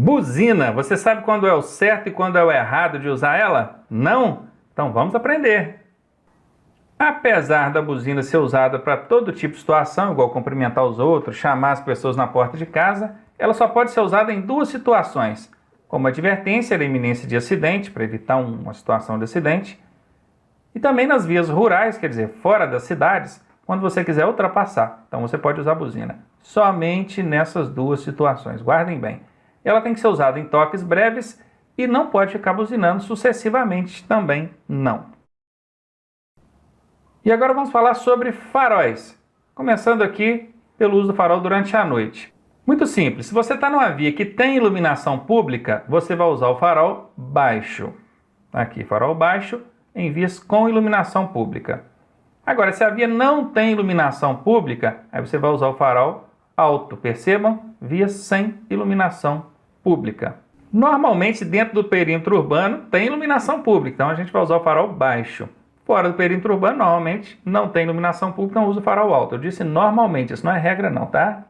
Buzina, você sabe quando é o certo e quando é o errado de usar ela? Não? Então vamos aprender. Apesar da buzina ser usada para todo tipo de situação, igual cumprimentar os outros, chamar as pessoas na porta de casa, ela só pode ser usada em duas situações, como advertência da iminência de acidente, para evitar uma situação de acidente, e também nas vias rurais, quer dizer, fora das cidades, quando você quiser ultrapassar. Então você pode usar a buzina. Somente nessas duas situações, guardem bem. Ela tem que ser usada em toques breves e não pode ficar buzinando sucessivamente também não. E agora vamos falar sobre faróis, começando aqui pelo uso do farol durante a noite. Muito simples, se você está numa via que tem iluminação pública, você vai usar o farol baixo. Aqui, farol baixo em vias com iluminação pública. Agora, se a via não tem iluminação pública, aí você vai usar o farol alto. Percebam? Vias sem iluminação pública. Normalmente, dentro do perímetro urbano, tem iluminação pública, então a gente vai usar o farol baixo. Fora do perímetro urbano, normalmente, não tem iluminação pública, então usa o farol alto. Eu disse normalmente, isso não é regra não, tá?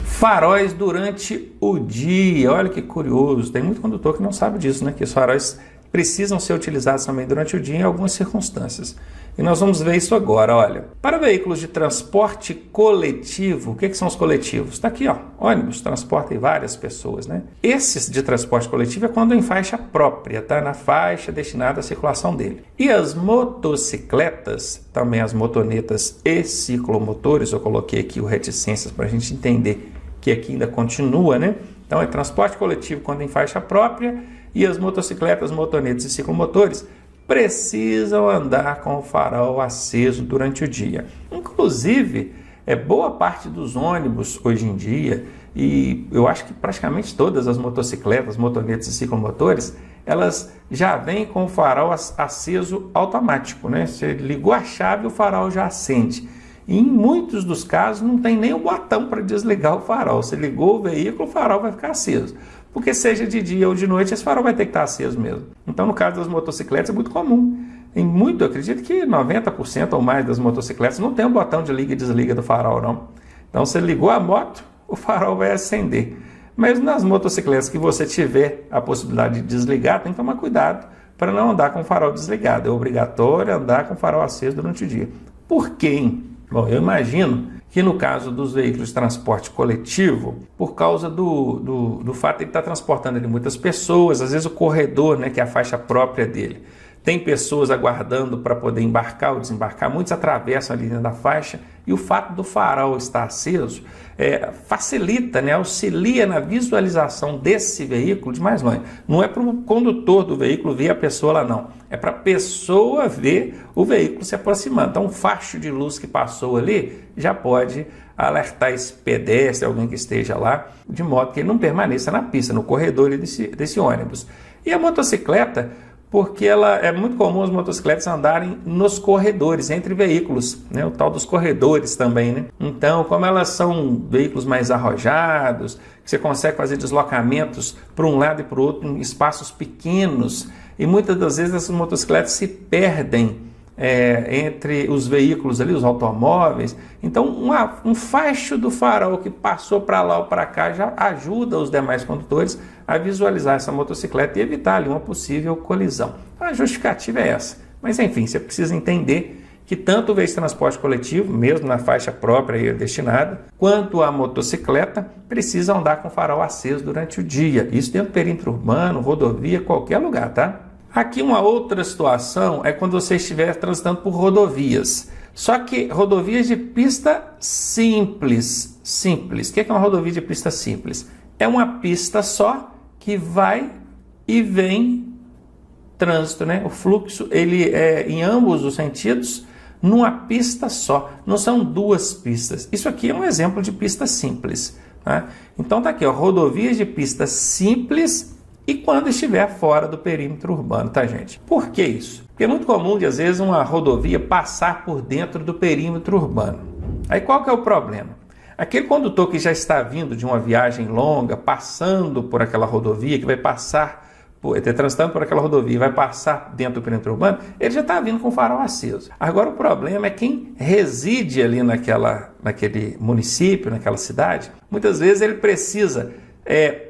Faróis durante o dia. Olha que curioso, tem muito condutor que não sabe disso, né? Que os faróis precisam ser utilizados também durante o dia em algumas circunstâncias. E nós vamos ver isso agora, olha. Para veículos de transporte coletivo, o que são os coletivos? Está aqui, ó, ônibus, transporta várias pessoas, né? Esses de transporte coletivo é quando em faixa própria, tá? Na faixa destinada à circulação dele. E as motocicletas, também as motonetas e ciclomotores, eu coloquei aqui o reticências para a gente entender que aqui ainda continua, né? Então é transporte coletivo quando em faixa própria e as motocicletas, motonetas e ciclomotores precisam andar com o farol aceso durante o dia. Inclusive, boa parte dos ônibus hoje em dia, e eu acho que praticamente todas as motocicletas, motonetas e ciclomotores, elas já vêm com o farol aceso automático, né? Você ligou a chave, o farol já acende. E em muitos dos casos não tem nem o botão para desligar o farol. Você ligou o veículo, o farol vai ficar aceso. Porque seja de dia ou de noite, esse farol vai ter que estar aceso mesmo. Então, no caso das motocicletas, é muito comum. Eu acredito que 90% ou mais das motocicletas não tem um botão de liga e desliga do farol, não. Então, você ligou a moto, o farol vai acender. Mas nas motocicletas que você tiver a possibilidade de desligar, tem que tomar cuidado para não andar com o farol desligado. É obrigatório andar com o farol aceso durante o dia. Por quê? Bom, eu imagino que no caso dos veículos de transporte coletivo, por causa do fato de ele estar transportando ali muitas pessoas, às vezes o corredor, né, que é a faixa própria dele, tem pessoas aguardando para poder embarcar ou desembarcar, muitos atravessam ali dentro da faixa, e o fato do farol estar aceso facilita, né, auxilia na visualização desse veículo de mais longe. Não é para o condutor do veículo ver a pessoa lá, não. É para a pessoa ver o veículo se aproximando. Então, um facho de luz que passou ali já pode alertar esse pedestre, alguém que esteja lá, de modo que ele não permaneça na pista, no corredor desse ônibus. E a motocicleta, porque é muito comum as motocicletas andarem nos corredores, entre veículos, né? O tal dos corredores também, né? Então, como elas são veículos mais arrojados, que você consegue fazer deslocamentos para um lado e para o outro em espaços pequenos, e muitas das vezes essas motocicletas se perdem entre os veículos ali, os automóveis. Então, um facho do farol que passou para lá ou para cá já ajuda os demais condutores a visualizar essa motocicleta e evitar ali uma possível colisão. A justificativa é essa. Mas, enfim, você precisa entender que tanto o veículo de transporte coletivo, mesmo na faixa própria e destinada, quanto a motocicleta, precisa andar com o farol aceso durante o dia. Isso dentro do perímetro urbano, rodovia, qualquer lugar, tá? Aqui uma outra situação é quando você estiver transitando por rodovias. Só que rodovias de pista simples. O que é uma rodovia de pista simples? É uma pista só que vai e vem trânsito, né? O fluxo ele é em ambos os sentidos numa pista só. Não são duas pistas. Isso aqui é um exemplo de pista simples, tá? Então tá aqui, ó, rodovias de pista simples e quando estiver fora do perímetro urbano, tá, gente? Por que isso? Porque é muito comum de, às vezes, uma rodovia passar por dentro do perímetro urbano. Aí qual que é o problema? Aquele condutor que já está vindo de uma viagem longa, passando por aquela rodovia, que vai passar, transitando por aquela rodovia, vai passar dentro do perímetro urbano, ele já está vindo com o farol aceso. Agora o problema é quem reside ali naquele município, naquela cidade, muitas vezes ele precisa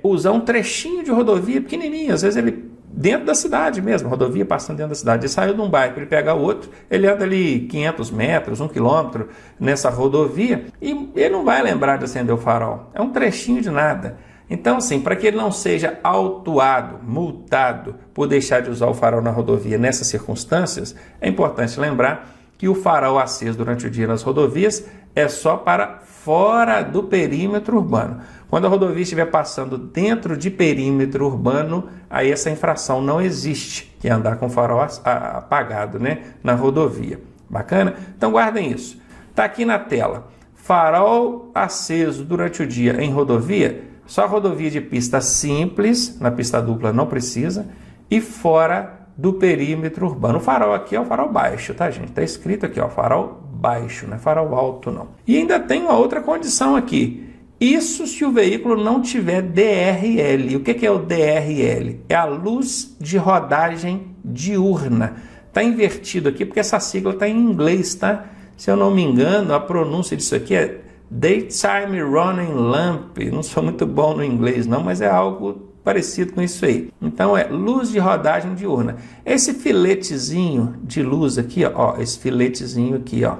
usar um trechinho de rodovia pequenininho, às vezes ele dentro da cidade mesmo, rodovia passando dentro da cidade. Ele saiu de um bairro, ele pega outro, ele anda ali 500 metros, 1 quilômetro nessa rodovia e ele não vai lembrar de acender o farol. É um trechinho de nada. Então, assim, para que ele não seja autuado, multado por deixar de usar o farol na rodovia nessas circunstâncias, é importante lembrar que o farol aceso durante o dia nas rodovias é só para fora do perímetro urbano. Quando a rodovia estiver passando dentro de perímetro urbano, aí essa infração não existe, que é andar com o farol apagado, né, na rodovia. Bacana? Então guardem isso. Está aqui na tela. Farol aceso durante o dia em rodovia, só rodovia de pista simples, na pista dupla não precisa, e fora do perímetro urbano. O farol aqui é o farol baixo, tá, gente? Está escrito aqui, ó, farol baixo, não é farol alto, não. E ainda tem uma outra condição aqui. Isso se o veículo não tiver DRL. O que é o DRL? É a luz de rodagem diurna. Está invertido aqui porque essa sigla está em inglês, tá? Se eu não me engano, a pronúncia disso aqui é Daytime Running Lamp. Não sou muito bom no inglês, não, mas é algo parecido com isso aí. Então é luz de rodagem diurna. Esse filetezinho de luz aqui, ó, esse filetezinho aqui, ó,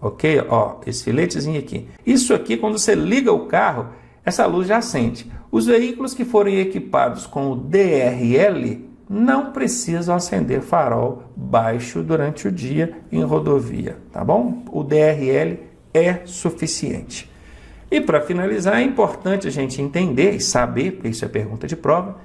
ok? Ó, esse filetezinho aqui. Isso aqui, quando você liga o carro, essa luz já acende. Os veículos que forem equipados com o DRL não precisam acender farol baixo durante o dia em rodovia, tá bom? O DRL é suficiente. E para finalizar, é importante a gente entender e saber, porque isso é pergunta de prova,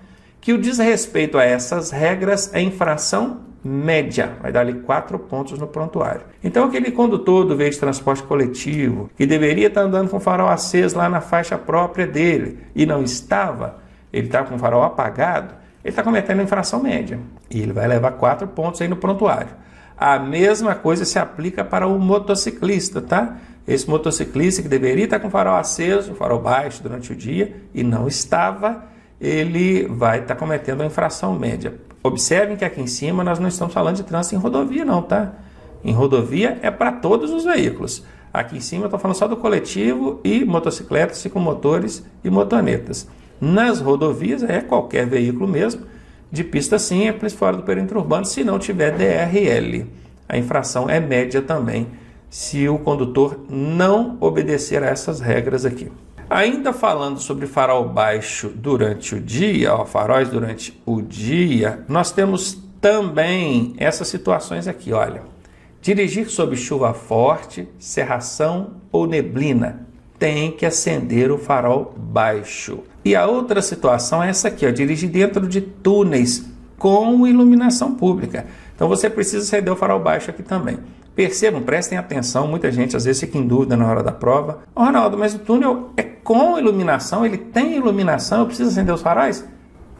que o desrespeito a essas regras é infração média, vai dar ali 4 pontos no prontuário. Então aquele condutor do veículo de transporte coletivo, que deveria estar andando com o farol aceso lá na faixa própria dele, e não estava, ele está com o farol apagado, ele está cometendo infração média, e ele vai levar 4 pontos aí no prontuário. A mesma coisa se aplica para o motociclista, tá? Esse motociclista que deveria estar com o farol aceso, o farol baixo durante o dia, e não estava, ele vai estar cometendo a infração média. Observem que aqui em cima nós não estamos falando de trânsito em rodovia não, tá? Em rodovia é para todos os veículos. Aqui em cima eu estou falando só do coletivo e motocicletas, ciclomotores e motonetas. Nas rodovias é qualquer veículo mesmo, de pista simples, fora do perímetro urbano, se não tiver DRL. A infração é média também, se o condutor não obedecer a essas regras aqui. Ainda falando sobre farol baixo durante o dia, ó, faróis durante o dia, nós temos também essas situações aqui, olha. Dirigir sob chuva forte, cerração ou neblina, tem que acender o farol baixo. E a outra situação é essa aqui, ó, dirigir dentro de túneis com iluminação pública. Então você precisa acender o farol baixo aqui também. Percebam, prestem atenção, muita gente às vezes fica em dúvida na hora da prova. Ô Ronaldo, mas o túnel é com iluminação, ele tem iluminação, eu preciso acender os faróis?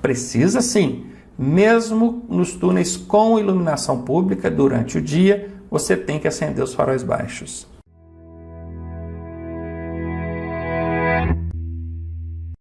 Precisa sim. Mesmo nos túneis com iluminação pública, durante o dia, você tem que acender os faróis baixos.